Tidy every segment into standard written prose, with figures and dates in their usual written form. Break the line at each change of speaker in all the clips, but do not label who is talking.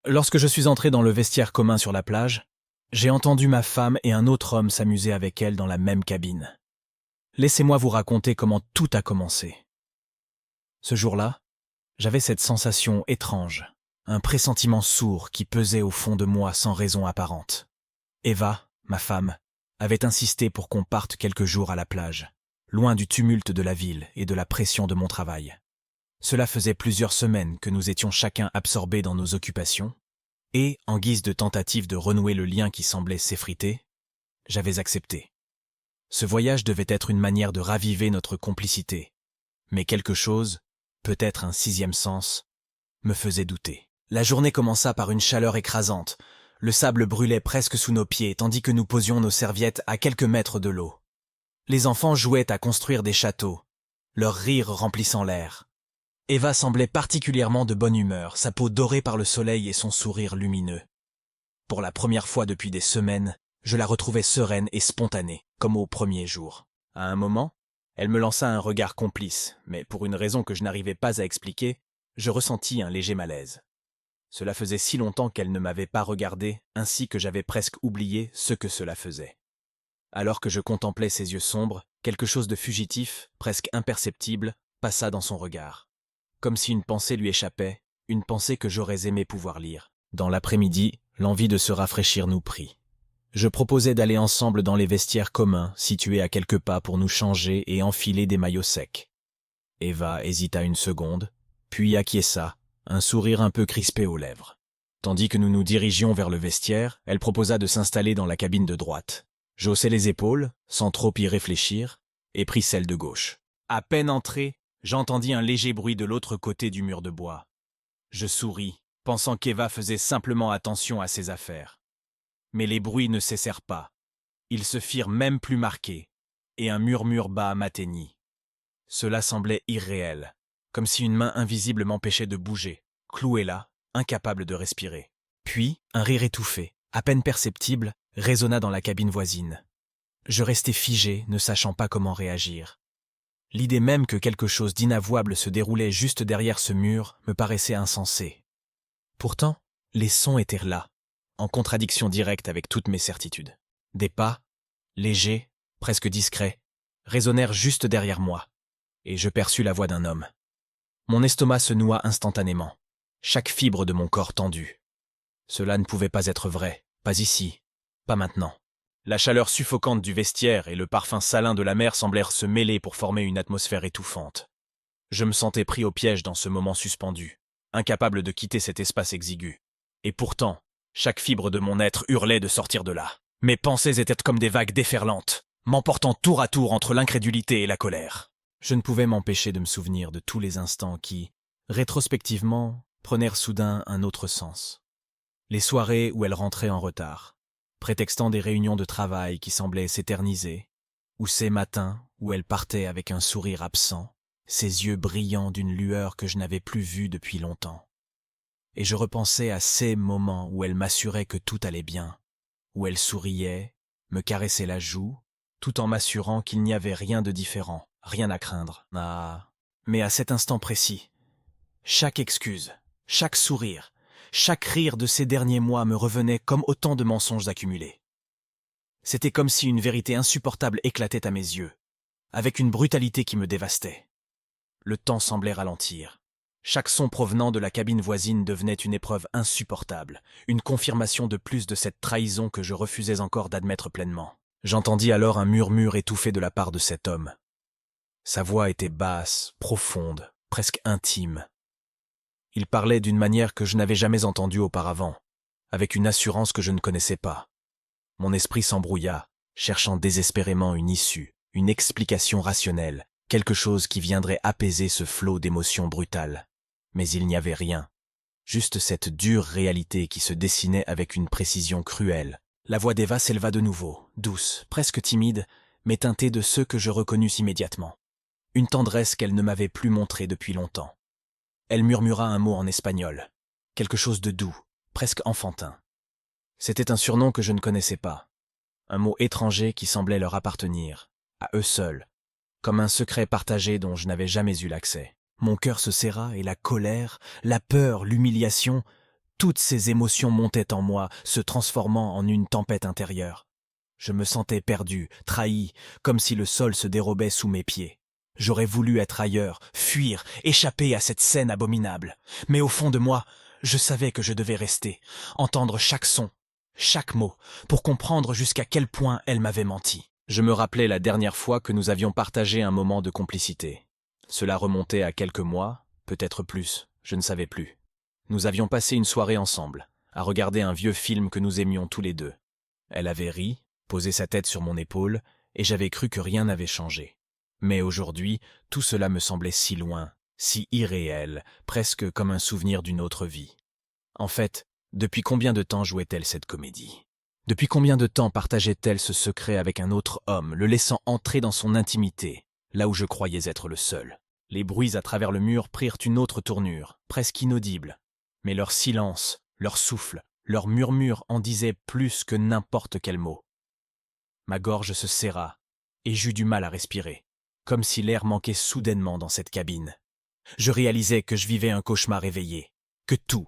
Lorsque je suis entré dans le vestiaire commun sur la plage, j'ai entendu ma femme et un autre homme s'amuser avec elle dans la même cabine. Laissez-moi vous raconter comment tout a commencé. Ce jour-là, j'avais cette sensation étrange, un pressentiment sourd qui pesait au fond de moi sans raison apparente. Eva, ma femme, avait insisté pour qu'on parte quelques jours à la plage, loin du tumulte de la ville et de la pression de mon travail. Cela faisait plusieurs semaines que nous étions chacun absorbés dans nos occupations, et, en guise de tentative de renouer le lien qui semblait s'effriter, j'avais accepté. Ce voyage devait être une manière de raviver notre complicité, mais quelque chose, peut-être un sixième sens, me faisait douter. La journée commença par une chaleur écrasante. Le sable brûlait presque sous nos pieds tandis que nous posions nos serviettes à quelques mètres de l'eau. Les enfants jouaient à construire des châteaux, leurs rires remplissant l'air. Eva semblait particulièrement de bonne humeur, sa peau dorée par le soleil et son sourire lumineux. Pour la première fois depuis des semaines, je la retrouvais sereine et spontanée, comme au premier jour. À un moment, elle me lança un regard complice, mais pour une raison que je n'arrivais pas à expliquer, je ressentis un léger malaise. Cela faisait si longtemps qu'elle ne m'avait pas regardé, ainsi que j'avais presque oublié ce que cela faisait. Alors que je contemplais ses yeux sombres, quelque chose de fugitif, presque imperceptible, passa dans son regard. Comme si une pensée lui échappait, une pensée que j'aurais aimé pouvoir lire. Dans l'après-midi, l'envie de se rafraîchir nous prit. Je proposai d'aller ensemble dans les vestiaires communs, situés à quelques pas pour nous changer et enfiler des maillots secs. Eva hésita une seconde, puis acquiesça, un sourire un peu crispé aux lèvres. Tandis que nous nous dirigions vers le vestiaire, elle proposa de s'installer dans la cabine de droite. J'haussai les épaules, sans trop y réfléchir, et pris celle de gauche. À peine entré, j'entendis un léger bruit de l'autre côté du mur de bois. Je souris, pensant qu'Eva faisait simplement attention à ses affaires. Mais les bruits ne cessèrent pas. Ils se firent même plus marqués, et un murmure bas m'atteignit. Cela semblait irréel, comme si une main invisible m'empêchait de bouger, cloué là, incapable de respirer. Puis, un rire étouffé, à peine perceptible, résonna dans la cabine voisine. Je restai figé, ne sachant pas comment réagir. L'idée même que quelque chose d'inavouable se déroulait juste derrière ce mur me paraissait insensée. Pourtant, les sons étaient là, en contradiction directe avec toutes mes certitudes. Des pas, légers, presque discrets, résonnèrent juste derrière moi, et je perçus la voix d'un homme. Mon estomac se noua instantanément, chaque fibre de mon corps tendue. Cela ne pouvait pas être vrai, pas ici, pas maintenant. La chaleur suffocante du vestiaire et le parfum salin de la mer semblèrent se mêler pour former une atmosphère étouffante. Je me sentais pris au piège dans ce moment suspendu, incapable de quitter cet espace exigu. Et pourtant, chaque fibre de mon être hurlait de sortir de là. Mes pensées étaient comme des vagues déferlantes, m'emportant tour à tour entre l'incrédulité et la colère. Je ne pouvais m'empêcher de me souvenir de tous les instants qui, rétrospectivement, prenèrent soudain un autre sens. Les soirées où elle rentrait en retard, prétextant des réunions de travail qui semblaient s'éterniser, ou ces matins où elle partait avec un sourire absent, ses yeux brillants d'une lueur que je n'avais plus vue depuis longtemps. Et je repensais à ces moments où elle m'assurait que tout allait bien, où elle souriait, me caressait la joue, tout en m'assurant qu'il n'y avait rien de différent, rien à craindre. Ah, mais à cet instant précis, chaque excuse, chaque sourire, chaque rire de ces derniers mois me revenait comme autant de mensonges accumulés. C'était comme si une vérité insupportable éclatait à mes yeux, avec une brutalité qui me dévastait. Le temps semblait ralentir. Chaque son provenant de la cabine voisine devenait une épreuve insupportable, une confirmation de plus de cette trahison que je refusais encore d'admettre pleinement. J'entendis alors un murmure étouffé de la part de cet homme. Sa voix était basse, profonde, presque intime. Il parlait d'une manière que je n'avais jamais entendue auparavant, avec une assurance que je ne connaissais pas. Mon esprit s'embrouilla, cherchant désespérément une issue, une explication rationnelle, quelque chose qui viendrait apaiser ce flot d'émotions brutales. Mais il n'y avait rien, juste cette dure réalité qui se dessinait avec une précision cruelle. La voix d'Eva s'éleva de nouveau, douce, presque timide, mais teintée de ceux que je reconnus immédiatement. Une tendresse qu'elle ne m'avait plus montrée depuis longtemps. Elle murmura un mot en espagnol, quelque chose de doux, presque enfantin. C'était un surnom que je ne connaissais pas, un mot étranger qui semblait leur appartenir, à eux seuls, comme un secret partagé dont je n'avais jamais eu l'accès. Mon cœur se serra et la colère, la peur, l'humiliation, Toutes ces émotions montaient en moi, se transformant en une tempête intérieure. Je me sentais perdu, trahi, comme si le sol se dérobait sous mes pieds. J'aurais voulu être ailleurs, fuir, échapper à cette scène abominable. Mais au fond de moi, je savais que je devais rester, entendre chaque son, chaque mot, pour comprendre jusqu'à quel point elle m'avait menti. Je me rappelais la dernière fois que nous avions partagé un moment de complicité. Cela remontait à quelques mois, peut-être plus, je ne savais plus. Nous avions passé une soirée ensemble, à regarder un vieux film que nous aimions tous les deux. Elle avait ri, posé sa tête sur mon épaule, et j'avais cru que rien n'avait changé. Mais aujourd'hui, tout cela me semblait si loin, si irréel, presque comme un souvenir d'une autre vie. En fait, depuis combien de temps jouait-elle cette comédie? Depuis combien de temps partageait-elle ce secret avec un autre homme, le laissant entrer dans son intimité, là où je croyais être le seul? Les bruits à travers le mur prirent une autre tournure, presque inaudible. Mais leur silence, leur souffle, leur murmure en disaient plus que n'importe quel mot. Ma gorge se serra, et j'eus du mal à respirer, comme si l'air manquait soudainement dans cette cabine. Je réalisais que je vivais un cauchemar éveillé, que tout,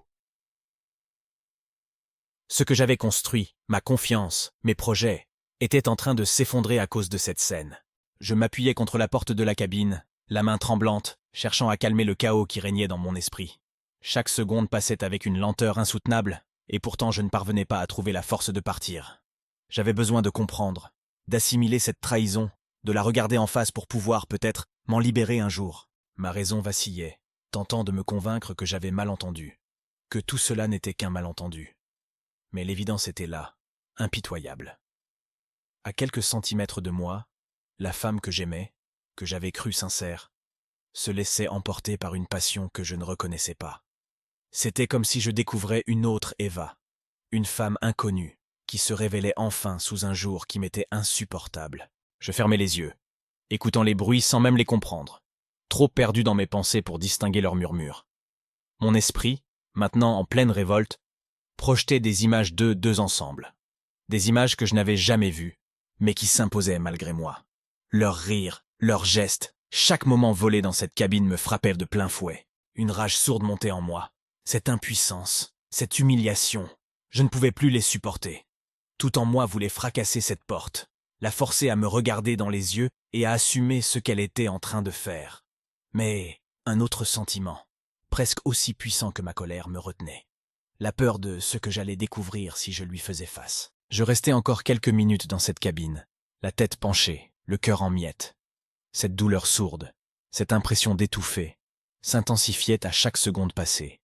ce que j'avais construit, ma confiance, mes projets, était en train de s'effondrer à cause de cette scène. Je m'appuyais contre la porte de la cabine, la main tremblante, cherchant à calmer le chaos qui régnait dans mon esprit. Chaque seconde passait avec une lenteur insoutenable, et pourtant je ne parvenais pas à trouver la force de partir. J'avais besoin de comprendre, d'assimiler cette trahison, de la regarder en face pour pouvoir, peut-être, m'en libérer un jour. Ma raison vacillait, tentant de me convaincre que j'avais mal entendu, que tout cela n'était qu'un malentendu. Mais l'évidence était là, impitoyable. À quelques centimètres de moi, la femme que j'aimais, que j'avais crue sincère, se laissait emporter par une passion que je ne reconnaissais pas. C'était comme si je découvrais une autre Eva, une femme inconnue, qui se révélait enfin sous un jour qui m'était insupportable. Je fermais les yeux, écoutant les bruits sans même les comprendre, trop perdu dans mes pensées pour distinguer leurs murmures. Mon esprit, maintenant en pleine révolte, projetait des images d'eux deux ensemble. Des images que je n'avais jamais vues, mais qui s'imposaient malgré moi. Leurs rires, leurs gestes, chaque moment volé dans cette cabine me frappait de plein fouet. Une rage sourde montait en moi. Cette impuissance, cette humiliation, je ne pouvais plus les supporter. Tout en moi voulait fracasser cette porte, la forcer à me regarder dans les yeux et à assumer ce qu'elle était en train de faire. Mais un autre sentiment, presque aussi puissant que ma colère, me retenait. La peur de ce que j'allais découvrir si je lui faisais face. Je restais encore quelques minutes dans cette cabine, la tête penchée, le cœur en miettes. Cette douleur sourde, cette impression d'étouffer, s'intensifiait à chaque seconde passée.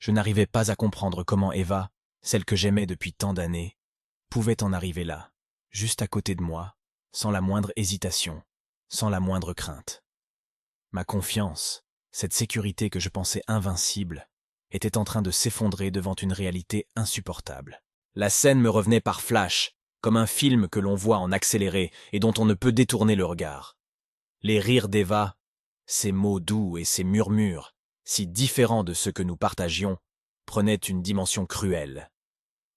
Je n'arrivais pas à comprendre comment Eva, celle que j'aimais depuis tant d'années, pouvait en arriver là, juste à côté de moi, sans la moindre hésitation, sans la moindre crainte. Ma confiance, cette sécurité que je pensais invincible, était en train de s'effondrer devant une réalité insupportable. La scène me revenait par flash, comme un film que l'on voit en accéléré et dont on ne peut détourner le regard. Les rires d'Eva, ses mots doux et ses murmures, si différents de ceux que nous partagions, prenaient une dimension cruelle.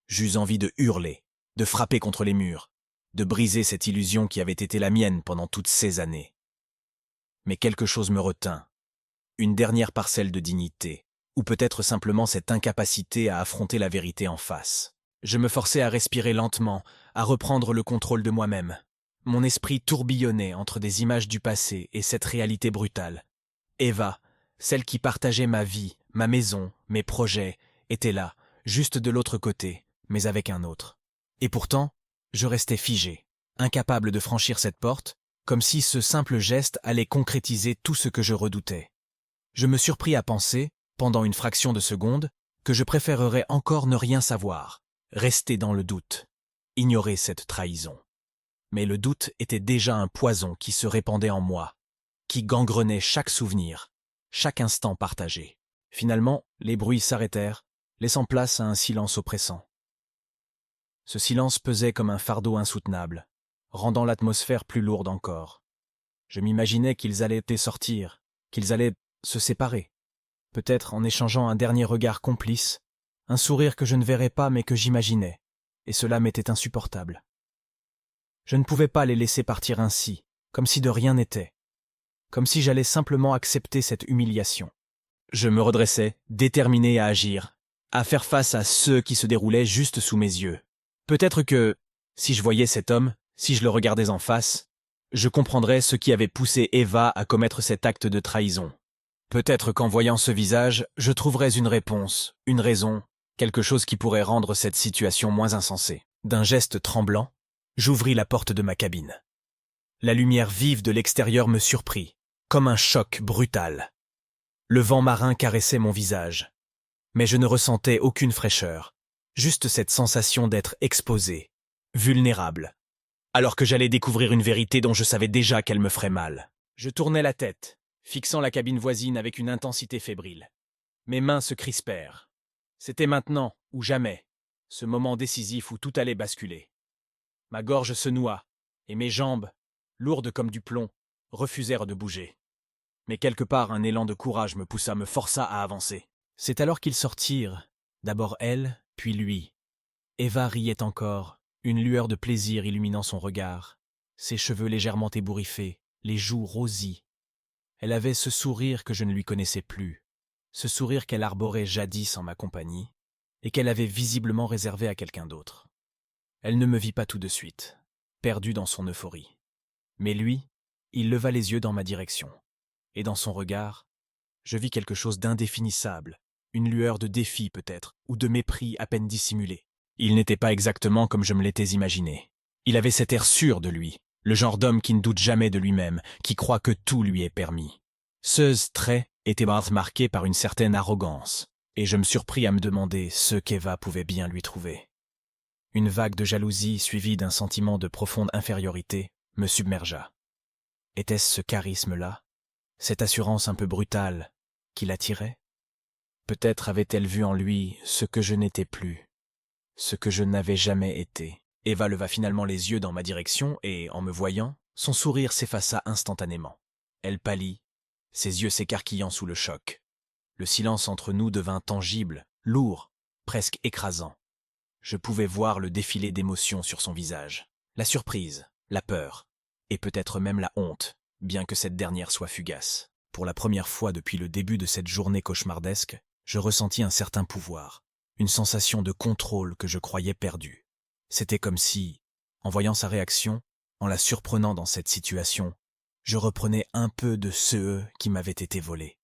J'eus envie de hurler, de frapper contre les murs, de briser cette illusion qui avait été la mienne pendant toutes ces années. Mais quelque chose me retint, une dernière parcelle de dignité, ou peut-être simplement cette incapacité à affronter la vérité en face. Je me forçais à respirer lentement, à reprendre le contrôle de moi-même. Mon esprit tourbillonnait entre des images du passé et cette réalité brutale. Eva, celle qui partageait ma vie, ma maison, mes projets, était là, juste de l'autre côté, mais avec un autre. Et pourtant, je restais figé, incapable de franchir cette porte, comme si ce simple geste allait concrétiser tout ce que je redoutais. Je me surpris à penser, pendant une fraction de seconde, que je préférerais encore ne rien savoir, rester dans le doute, ignorer cette trahison. Mais le doute était déjà un poison qui se répandait en moi, qui gangrenait chaque souvenir, chaque instant partagé. Finalement, les bruits s'arrêtèrent, laissant place à un silence oppressant. Ce silence pesait comme un fardeau insoutenable, rendant l'atmosphère plus lourde encore. Je m'imaginais qu'ils allaient sortir, qu'ils allaient se séparer, peut-être en échangeant un dernier regard complice, un sourire que je ne verrais pas mais que j'imaginais, et cela m'était insupportable. Je ne pouvais pas les laisser partir ainsi, comme si de rien n'était, comme si j'allais simplement accepter cette humiliation. Je me redressai, déterminé à agir, à faire face à ceux qui se déroulaient juste sous mes yeux. Peut-être que, si je voyais cet homme, si je le regardais en face, je comprendrais ce qui avait poussé Eva à commettre cet acte de trahison. Peut-être qu'en voyant ce visage, je trouverais une réponse, une raison, quelque chose qui pourrait rendre cette situation moins insensée. D'un geste tremblant, j'ouvris la porte de ma cabine. La lumière vive de l'extérieur me surprit, comme un choc brutal. Le vent marin caressait mon visage, mais je ne ressentais aucune fraîcheur, juste cette sensation d'être exposé, vulnérable, alors que j'allais découvrir une vérité dont je savais déjà qu'elle me ferait mal. Je tournai la tête, fixant la cabine voisine avec une intensité fébrile. Mes mains se crispèrent. C'était maintenant ou jamais, ce moment décisif où tout allait basculer. Ma gorge se noua, et mes jambes, lourdes comme du plomb, refusèrent de bouger. Mais quelque part un élan de courage me força à avancer. C'est alors qu'ils sortirent, d'abord elle, puis lui. Eva riait encore, une lueur de plaisir illuminant son regard, ses cheveux légèrement ébouriffés, les joues rosies. Elle avait ce sourire que je ne lui connaissais plus, ce sourire qu'elle arborait jadis en ma compagnie, et qu'elle avait visiblement réservé à quelqu'un d'autre. Elle ne me vit pas tout de suite, perdue dans son euphorie. Mais lui, il leva les yeux dans ma direction, et dans son regard, je vis quelque chose d'indéfinissable, une lueur de défi peut-être, ou de mépris à peine dissimulé. Il n'était pas exactement comme je me l'étais imaginé. Il avait cet air sûr de lui, le genre d'homme qui ne doute jamais de lui-même, qui croit que tout lui est permis. Ce trait était marqué par une certaine arrogance, et je me surpris à me demander ce qu'Eva pouvait bien lui trouver. Une vague de jalousie suivie d'un sentiment de profonde infériorité me submergea. Était-ce ce charisme-là, cette assurance un peu brutale, qui l'attirait? Peut-être avait-elle vu en lui ce que je n'étais plus, ce que je n'avais jamais été. Eva leva finalement les yeux dans ma direction et, en me voyant, son sourire s'effaça instantanément. Elle pâlit, ses yeux s'écarquillant sous le choc. Le silence entre nous devint tangible, lourd, presque écrasant. Je pouvais voir le défilé d'émotions sur son visage. La surprise, la peur, et peut-être même la honte, bien que cette dernière soit fugace. Pour la première fois depuis le début de cette journée cauchemardesque, je ressentis un certain pouvoir, une sensation de contrôle que je croyais perdue. C'était comme si, en voyant sa réaction, en la surprenant dans cette situation, je reprenais un peu de ce qui m'avait été volé.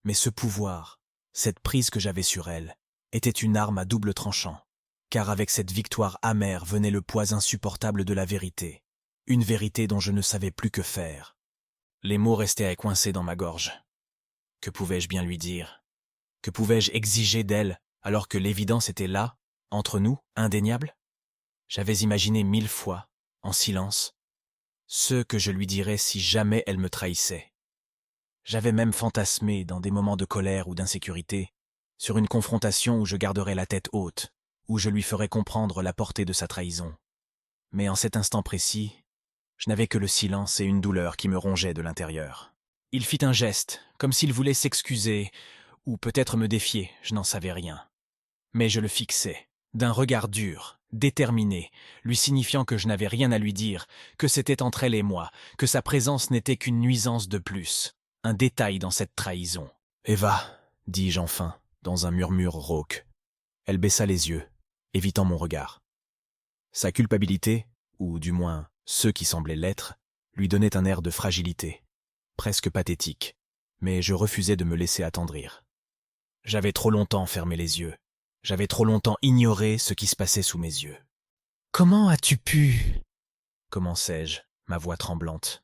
Mais ce pouvoir, cette prise que j'avais sur elle, était une arme à double tranchant, car avec cette victoire amère venait le poids insupportable de la vérité, une vérité dont je ne savais plus que faire. Les mots restaient coincés dans ma gorge. Que pouvais-je bien lui dire? Que pouvais-je exiger d'elle, alors que l'évidence était là, entre nous, indéniable? J'avais imaginé 1000 fois, en silence, ce que je lui dirais si jamais elle me trahissait. J'avais même fantasmé, dans des moments de colère ou d'insécurité, sur une confrontation où je garderais la tête haute, où je lui ferais comprendre la portée de sa trahison. Mais en cet instant précis, je n'avais que le silence et une douleur qui me rongeaient de l'intérieur. Il fit un geste, comme s'il voulait s'excuser, ou peut-être me défier, je n'en savais rien. Mais je le fixais, d'un regard dur, déterminé, lui signifiant que je n'avais rien à lui dire, que c'était entre elle et moi, que sa présence n'était qu'une nuisance de plus, un détail dans cette trahison. « Eva », dis-je enfin, dans un murmure rauque. Elle baissa les yeux, évitant mon regard. Sa culpabilité, ou du moins ceux qui semblaient l'être, lui donnaient un air de fragilité, presque pathétique, mais je refusais de me laisser attendrir. J'avais trop longtemps fermé les yeux. J'avais trop longtemps ignoré ce qui se passait sous mes yeux. « Comment as-tu pu » commençai-je, ma voix tremblante.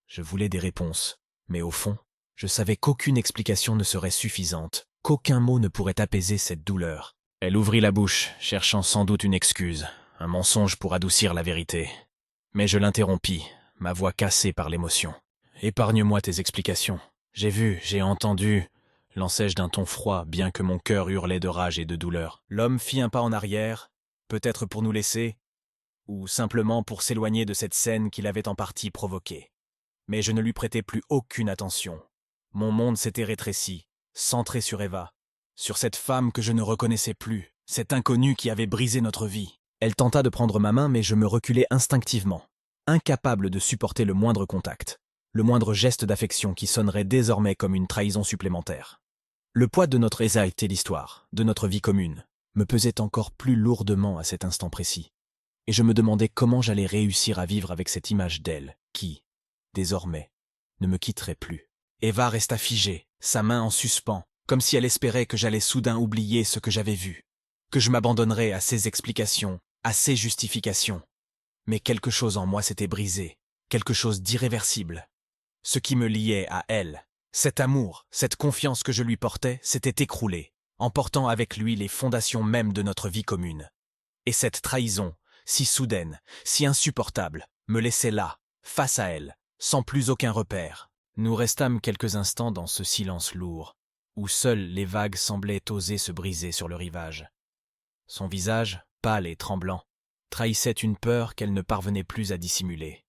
Je voulais des réponses, mais au fond, je savais qu'aucune explication ne serait suffisante, qu'aucun mot ne pourrait apaiser cette douleur. Elle ouvrit la bouche, cherchant sans doute une excuse, un mensonge pour adoucir la vérité. Mais je l'interrompis, ma voix cassée par l'émotion. « Épargne-moi tes explications. J'ai vu, j'ai entendu... » lançai-je d'un ton froid, bien que mon cœur hurlait de rage et de douleur. L'homme fit un pas en arrière, peut-être pour nous laisser, ou simplement pour s'éloigner de cette scène qu'il avait en partie provoquée. Mais je ne lui prêtais plus aucune attention. Mon monde s'était rétréci, centré sur Eva, sur cette femme que je ne reconnaissais plus, cette inconnue qui avait brisé notre vie. Elle tenta de prendre ma main, mais je me reculai instinctivement, incapable de supporter le moindre contact, le moindre geste d'affection qui sonnerait désormais comme une trahison supplémentaire. Le poids de notre exaltée l'histoire, de notre vie commune, me pesait encore plus lourdement à cet instant précis. Et je me demandais comment j'allais réussir à vivre avec cette image d'elle, qui, désormais, ne me quitterait plus. Eva resta figée, sa main en suspens, comme si elle espérait que j'allais soudain oublier ce que j'avais vu, que je m'abandonnerais à ses explications, à ses justifications. Mais quelque chose en moi s'était brisé, quelque chose d'irréversible. Ce qui me liait à elle, cet amour, cette confiance que je lui portais, s'était écroulé, emportant avec lui les fondations mêmes de notre vie commune. Et cette trahison, si soudaine, si insupportable, me laissait là, face à elle, sans plus aucun repère. Nous restâmes quelques instants dans ce silence lourd, où seules les vagues semblaient oser se briser sur le rivage. Son visage, pâle et tremblant, trahissait une peur qu'elle ne parvenait plus à dissimuler.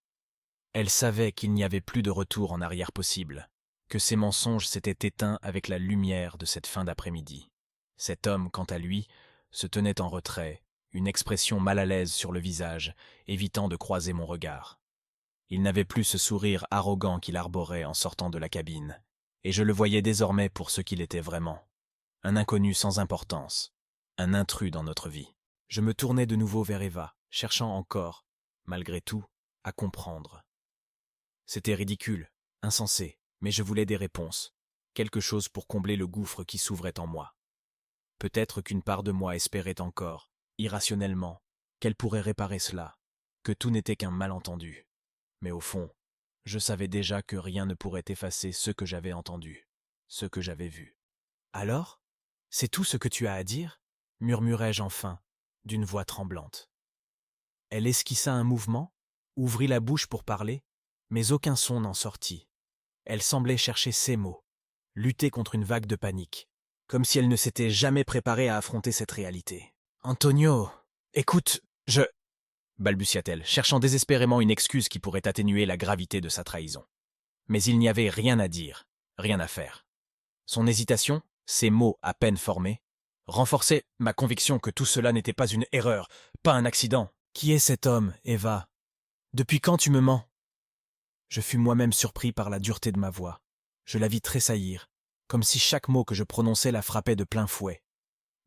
Elle savait qu'il n'y avait plus de retour en arrière possible, que ses mensonges s'étaient éteints avec la lumière de cette fin d'après-midi. Cet homme, quant à lui, se tenait en retrait, une expression mal à l'aise sur le visage, évitant de croiser mon regard. Il n'avait plus ce sourire arrogant qu'il arborait en sortant de la cabine, et je le voyais désormais pour ce qu'il était vraiment. Un inconnu sans importance, un intrus dans notre vie. Je me tournai de nouveau vers Eva, cherchant encore, malgré tout, à comprendre. C'était ridicule, insensé, mais je voulais des réponses, quelque chose pour combler le gouffre qui s'ouvrait en moi. Peut-être qu'une part de moi espérait encore, irrationnellement, qu'elle pourrait réparer cela, que tout n'était qu'un malentendu. Mais au fond, je savais déjà que rien ne pourrait effacer ce que j'avais entendu, ce que j'avais vu. « Alors, c'est tout ce que tu as à dire ?» murmurai-je enfin, d'une voix tremblante. Elle esquissa un mouvement, ouvrit la bouche pour parler, mais aucun son n'en sortit. Elle semblait chercher ses mots, lutter contre une vague de panique, comme si elle ne s'était jamais préparée à affronter cette réalité. « Antonio, écoute, balbutia-t-elle, cherchant désespérément une excuse qui pourrait atténuer la gravité de sa trahison. Mais il n'y avait rien à dire, rien à faire. Son hésitation, ses mots à peine formés, renforçaient ma conviction que tout cela n'était pas une erreur, pas un accident. « Qui est cet homme, Eva ? Depuis quand tu me mens ?» Je fus moi-même surpris par la dureté de ma voix. Je la vis tressaillir, comme si chaque mot que je prononçais la frappait de plein fouet.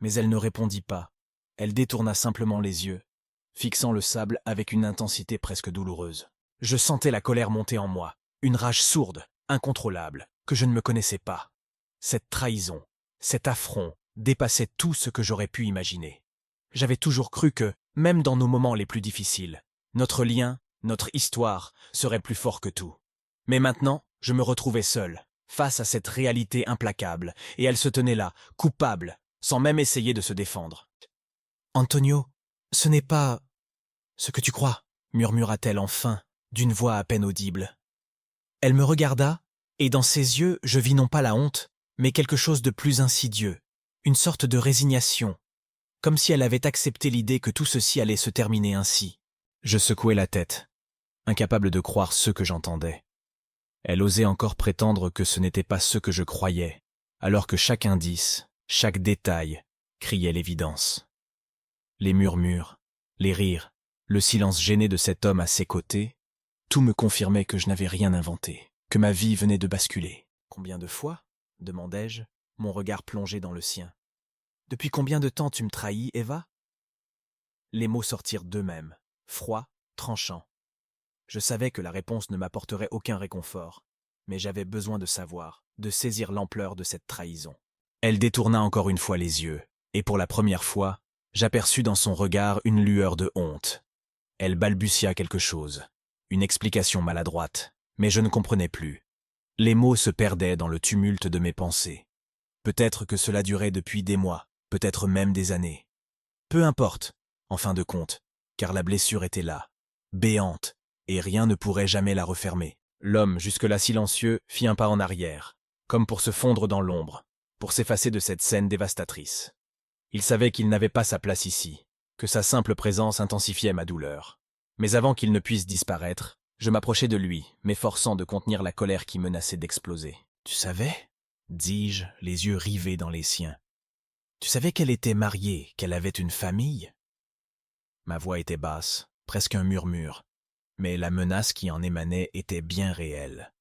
Mais elle ne répondit pas. Elle détourna simplement les yeux, fixant le sable avec une intensité presque douloureuse. Je sentais la colère monter en moi, une rage sourde, incontrôlable, que je ne me connaissais pas. Cette trahison, cet affront, dépassait tout ce que j'aurais pu imaginer. J'avais toujours cru que, même dans nos moments les plus difficiles, notre lien, notre histoire, serait plus fort que tout. Mais maintenant, je me retrouvais seul, face à cette réalité implacable, et elle se tenait là, coupable, sans même essayer de se défendre. « Antonio, ce n'est pas ce que tu crois, » murmura-t-elle enfin, d'une voix à peine audible. Elle me regarda, et dans ses yeux, je vis non pas la honte, mais quelque chose de plus insidieux, une sorte de résignation, comme si elle avait accepté l'idée que tout ceci allait se terminer ainsi. Je secouai la tête, incapable de croire ce que j'entendais. Elle osait encore prétendre que ce n'était pas ce que je croyais, alors que chaque indice, chaque détail, criait l'évidence. Les murmures, les rires, le silence gêné de cet homme à ses côtés, tout me confirmait que je n'avais rien inventé, que ma vie venait de basculer. « Combien de fois ?» demandai-je, mon regard plongé dans le sien. « Depuis combien de temps tu me trahis, Eva ?» Les mots sortirent d'eux-mêmes, froids, tranchants. Je savais que la réponse ne m'apporterait aucun réconfort, mais j'avais besoin de savoir, de saisir l'ampleur de cette trahison. Elle détourna encore une fois les yeux, et pour la première fois, j'aperçus dans son regard une lueur de honte. Elle balbutia quelque chose, une explication maladroite, mais je ne comprenais plus. Les mots se perdaient dans le tumulte de mes pensées. Peut-être que cela durait depuis des mois, peut-être même des années. Peu importe, en fin de compte, car la blessure était là, béante, et rien ne pourrait jamais la refermer. L'homme, jusque-là silencieux, fit un pas en arrière, comme pour se fondre dans l'ombre, pour s'effacer de cette scène dévastatrice. Il savait qu'il n'avait pas sa place ici, que sa simple présence intensifiait ma douleur. Mais avant qu'il ne puisse disparaître, je m'approchai de lui, m'efforçant de contenir la colère qui menaçait d'exploser. « Tu savais ?» dis-je, les yeux rivés dans les siens. « Tu savais qu'elle était mariée, qu'elle avait une famille ?» Ma voix était basse, presque un murmure, mais la menace qui en émanait était bien réelle.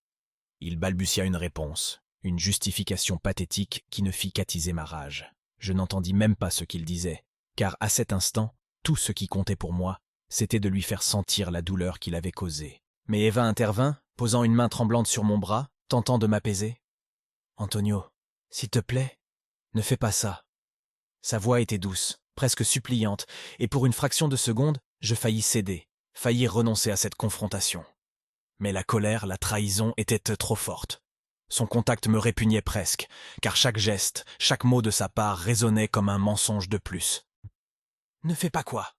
Il balbutia une réponse Une justification pathétique qui ne fit qu'attiser ma rage. Je n'entendis même pas ce qu'il disait, car à cet instant, tout ce qui comptait pour moi, c'était de lui faire sentir la douleur qu'il avait causée. Mais Eva intervint, posant une main tremblante sur mon bras, tentant de m'apaiser. « Antonio, s'il te plaît, ne fais pas ça. » Sa voix était douce, presque suppliante, et pour une fraction de seconde, je faillis céder, faillis renoncer à cette confrontation. Mais la colère, la trahison étaient trop fortes. Son contact me répugnait presque, car chaque geste, chaque mot de sa part résonnait comme un mensonge de plus. « Ne fais pas quoi ?»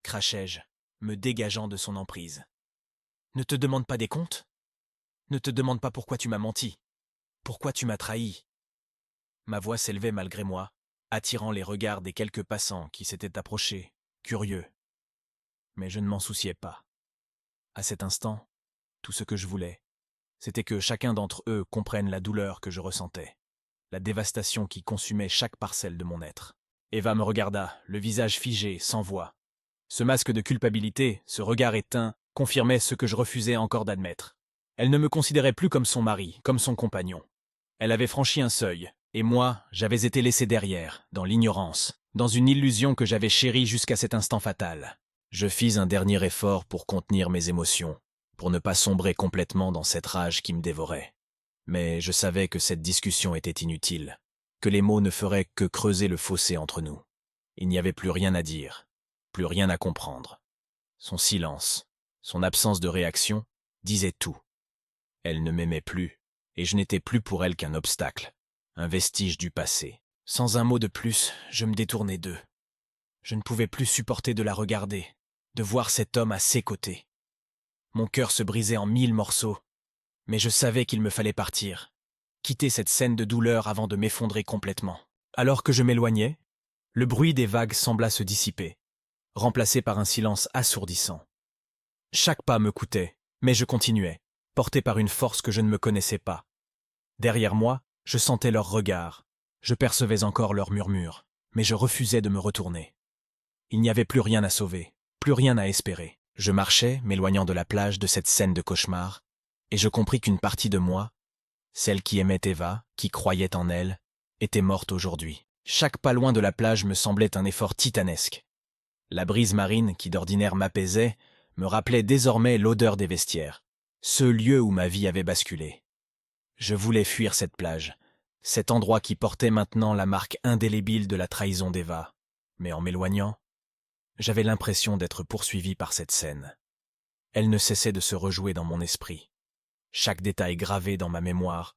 crachai-je, me dégageant de son emprise. « Ne te demande pas des comptes ? Ne te demande pas pourquoi tu m'as menti, pourquoi tu m'as trahi. » Ma voix s'élevait malgré moi, attirant les regards des quelques passants qui s'étaient approchés, curieux. Mais je ne m'en souciais pas. À cet instant, tout ce que je voulais, c'était que chacun d'entre eux comprenne la douleur que je ressentais, la dévastation qui consumait chaque parcelle de mon être. Eva me regarda, le visage figé, sans voix. Ce masque de culpabilité, ce regard éteint, confirmait ce que je refusais encore d'admettre. Elle ne me considérait plus comme son mari, comme son compagnon. Elle avait franchi un seuil, et moi, j'avais été laissé derrière, dans l'ignorance, dans une illusion que j'avais chérie jusqu'à cet instant fatal. Je fis un dernier effort pour contenir mes émotions, pour ne pas sombrer complètement dans cette rage qui me dévorait. Mais je savais que cette discussion était inutile, que les mots ne feraient que creuser le fossé entre nous. Il n'y avait plus rien à dire, plus rien à comprendre. Son silence, son absence de réaction, disaient tout. Elle ne m'aimait plus, et je n'étais plus pour elle qu'un obstacle, un vestige du passé. Sans un mot de plus, je me détournai d'eux. Je ne pouvais plus supporter de la regarder, de voir cet homme à ses côtés. Mon cœur se brisait en 1000 morceaux, mais je savais qu'il me fallait partir, quitter cette scène de douleur avant de m'effondrer complètement. Alors que je m'éloignais, le bruit des vagues sembla se dissiper, remplacé par un silence assourdissant. Chaque pas me coûtait, mais je continuais, porté par une force que je ne me connaissais pas. Derrière moi, je sentais leurs regards, je percevais encore leurs murmures, mais je refusais de me retourner. Il n'y avait plus rien à sauver, plus rien à espérer. Je marchais, m'éloignant de la plage de cette scène de cauchemar, et je compris qu'une partie de moi, celle qui aimait Eva, qui croyait en elle, était morte aujourd'hui. Chaque pas loin de la plage me semblait un effort titanesque. La brise marine, qui d'ordinaire m'apaisait, me rappelait désormais l'odeur des vestiaires, ce lieu où ma vie avait basculé. Je voulais fuir cette plage, cet endroit qui portait maintenant la marque indélébile de la trahison d'Eva. Mais en m'éloignant, j'avais l'impression d'être poursuivi par cette scène. Elle ne cessait de se rejouer dans mon esprit, chaque détail gravé dans ma mémoire,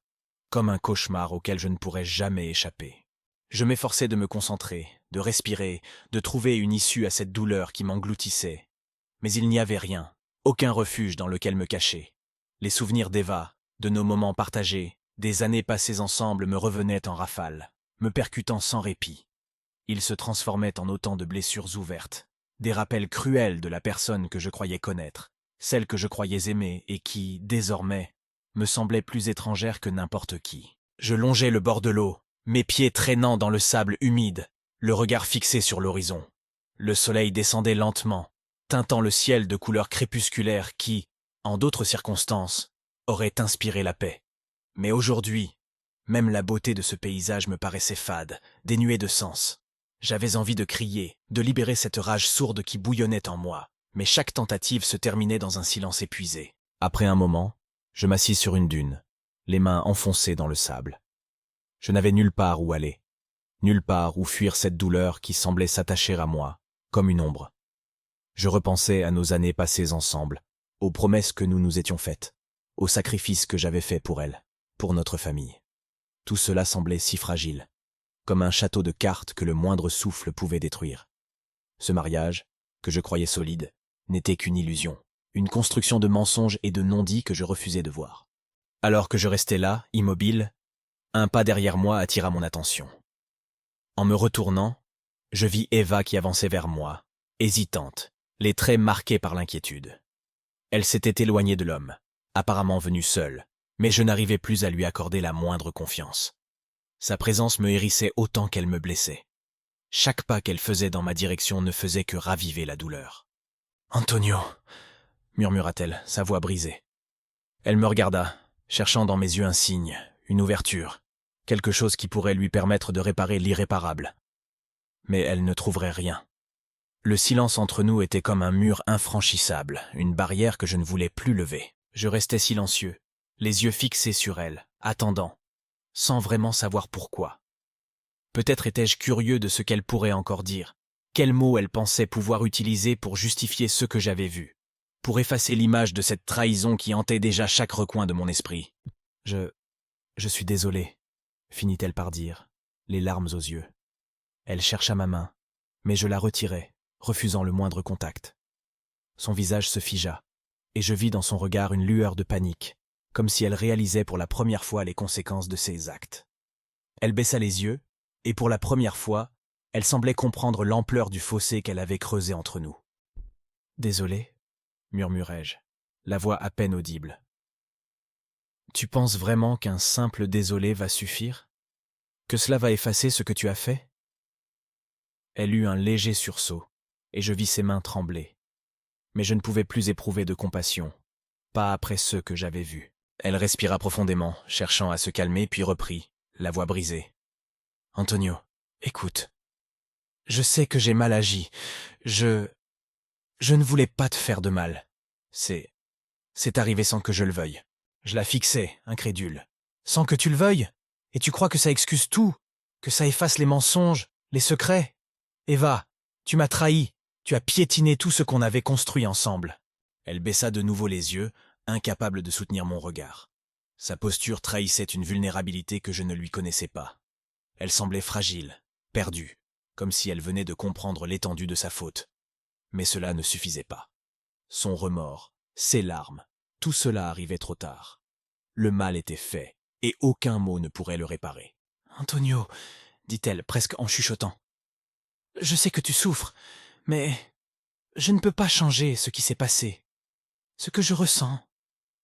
comme un cauchemar auquel je ne pourrais jamais échapper. Je m'efforçais de me concentrer, de respirer, de trouver une issue à cette douleur qui m'engloutissait. Mais il n'y avait rien, aucun refuge dans lequel me cacher. Les souvenirs d'Eva, de nos moments partagés, des années passées ensemble me revenaient en rafale, me percutant sans répit. Ils se transformaient en autant de blessures ouvertes, des rappels cruels de la personne que je croyais connaître, celle que je croyais aimer et qui, désormais, me semblait plus étrangère que n'importe qui. Je longeais le bord de l'eau, mes pieds traînant dans le sable humide, le regard fixé sur l'horizon. Le soleil descendait lentement, teintant le ciel de couleurs crépusculaires qui, en d'autres circonstances, auraient inspiré la paix. Mais aujourd'hui, même la beauté de ce paysage me paraissait fade, dénuée de sens. J'avais envie de crier, de libérer cette rage sourde qui bouillonnait en moi, mais chaque tentative se terminait dans un silence épuisé. Après un moment, je m'assis sur une dune, les mains enfoncées dans le sable. Je n'avais nulle part où aller, nulle part où fuir cette douleur qui semblait s'attacher à moi, comme une ombre. Je repensais à nos années passées ensemble, aux promesses que nous nous étions faites, aux sacrifices que j'avais faits pour elle, pour notre famille. Tout cela semblait si fragile, comme un château de cartes que le moindre souffle pouvait détruire. Ce mariage, que je croyais solide, n'était qu'une illusion, une construction de mensonges et de non-dits que je refusais de voir. Alors que je restais là, immobile, un pas derrière moi attira mon attention. En me retournant, je vis Eva qui avançait vers moi, hésitante, les traits marqués par l'inquiétude. Elle s'était éloignée de l'homme, apparemment venue seule, mais je n'arrivais plus à lui accorder la moindre confiance. Sa présence me hérissait autant qu'elle me blessait. Chaque pas qu'elle faisait dans ma direction ne faisait que raviver la douleur. « Antonio !» murmura-t-elle, sa voix brisée. Elle me regarda, cherchant dans mes yeux un signe, une ouverture, quelque chose qui pourrait lui permettre de réparer l'irréparable. Mais elle ne trouverait rien. Le silence entre nous était comme un mur infranchissable, une barrière que je ne voulais plus lever. Je restais silencieux, les yeux fixés sur elle, attendant, sans vraiment savoir pourquoi. Peut-être étais-je curieux de ce qu'elle pourrait encore dire, quels mots elle pensait pouvoir utiliser pour justifier ce que j'avais vu, pour effacer l'image de cette trahison qui hantait déjà chaque recoin de mon esprit. Je suis désolé, finit-elle par dire, les larmes aux yeux. Elle chercha ma main, mais je la retirai, refusant le moindre contact. Son visage se figea, et je vis dans son regard une lueur de panique, comme si elle réalisait pour la première fois les conséquences de ses actes. Elle baissa les yeux, et pour la première fois, elle semblait comprendre l'ampleur du fossé qu'elle avait creusé entre nous. « Désolé, murmurai-je, la voix à peine audible. Tu penses vraiment qu'un simple désolé va suffire? Que cela va effacer ce que tu as fait? » Elle eut un léger sursaut, et je vis ses mains trembler. Mais je ne pouvais plus éprouver de compassion, pas après ceux que j'avais vus. Elle respira profondément, cherchant à se calmer, puis reprit, la voix brisée. « Antonio, écoute. Je sais que j'ai mal agi. Je ne voulais pas te faire de mal. C'est arrivé sans que je le veuille. » Je la fixais, incrédule. « Sans que tu le veuilles? Et tu crois que ça excuse tout? Que ça efface les mensonges, les secrets? Eva, tu m'as trahi. Tu as piétiné tout ce qu'on avait construit ensemble. » Elle baissa de nouveau les yeux, incapable de soutenir mon regard. Sa posture trahissait une vulnérabilité que je ne lui connaissais pas. Elle semblait fragile, perdue, comme si elle venait de comprendre l'étendue de sa faute. Mais cela ne suffisait pas. Son remords, ses larmes, tout cela arrivait trop tard. Le mal était fait, et aucun mot ne pourrait le réparer. « Antonio, dit-elle presque en chuchotant, je sais que tu souffres, mais je ne peux pas changer ce qui s'est passé. Ce que je ressens,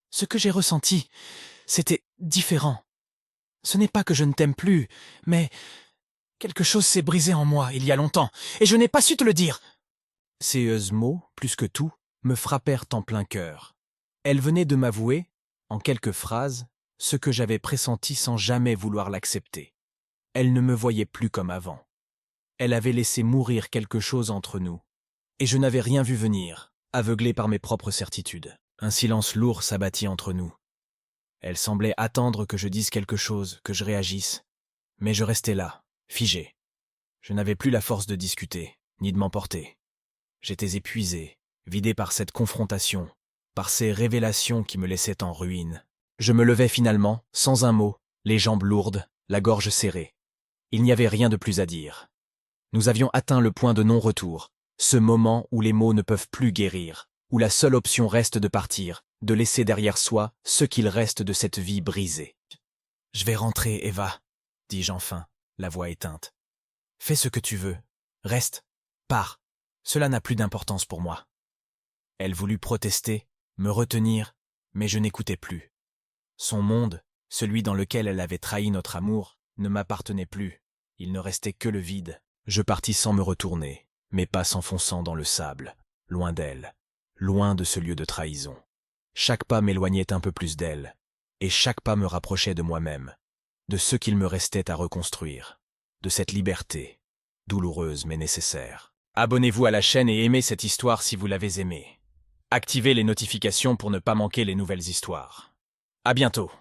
ce que j'ai ressenti, c'était différent. Ce n'est pas que je ne t'aime plus, mais quelque chose s'est brisé en moi il y a longtemps, et je n'ai pas su te le dire. » Ces mots, plus que tout, me frappèrent en plein cœur. Elle venait de m'avouer, en quelques phrases, ce que j'avais pressenti sans jamais vouloir l'accepter. Elle ne me voyait plus comme avant. Elle avait laissé mourir quelque chose entre nous. Et je n'avais rien vu venir, aveuglé par mes propres certitudes. Un silence lourd s'abattit entre nous. Elle semblait attendre que je dise quelque chose, que je réagisse. Mais je restais là, figé. Je n'avais plus la force de discuter, ni de m'emporter. J'étais épuisé, vidé par cette confrontation, par ces révélations qui me laissaient en ruine. Je me levai finalement, sans un mot, les jambes lourdes, la gorge serrée. Il n'y avait rien de plus à dire. Nous avions atteint le point de non-retour, ce moment où les mots ne peuvent plus guérir, où la seule option reste de partir, de laisser derrière soi ce qu'il reste de cette vie brisée. « Je vais rentrer, Eva, » dis-je enfin, la voix éteinte. « Fais ce que tu veux. Reste. Pars. Cela n'a plus d'importance pour moi. » Elle voulut protester, me retenir, mais je n'écoutais plus. Son monde, celui dans lequel elle avait trahi notre amour, ne m'appartenait plus. Il ne restait que le vide. Je partis sans me retourner, mes pas s'enfonçant dans le sable, loin d'elle, loin de ce lieu de trahison. Chaque pas m'éloignait un peu plus d'elle, et chaque pas me rapprochait de moi-même, de ce qu'il me restait à reconstruire, de cette liberté, douloureuse mais nécessaire. Abonnez-vous à la chaîne et aimez cette histoire si vous l'avez aimée. Activez les notifications pour ne pas manquer les nouvelles histoires. À bientôt.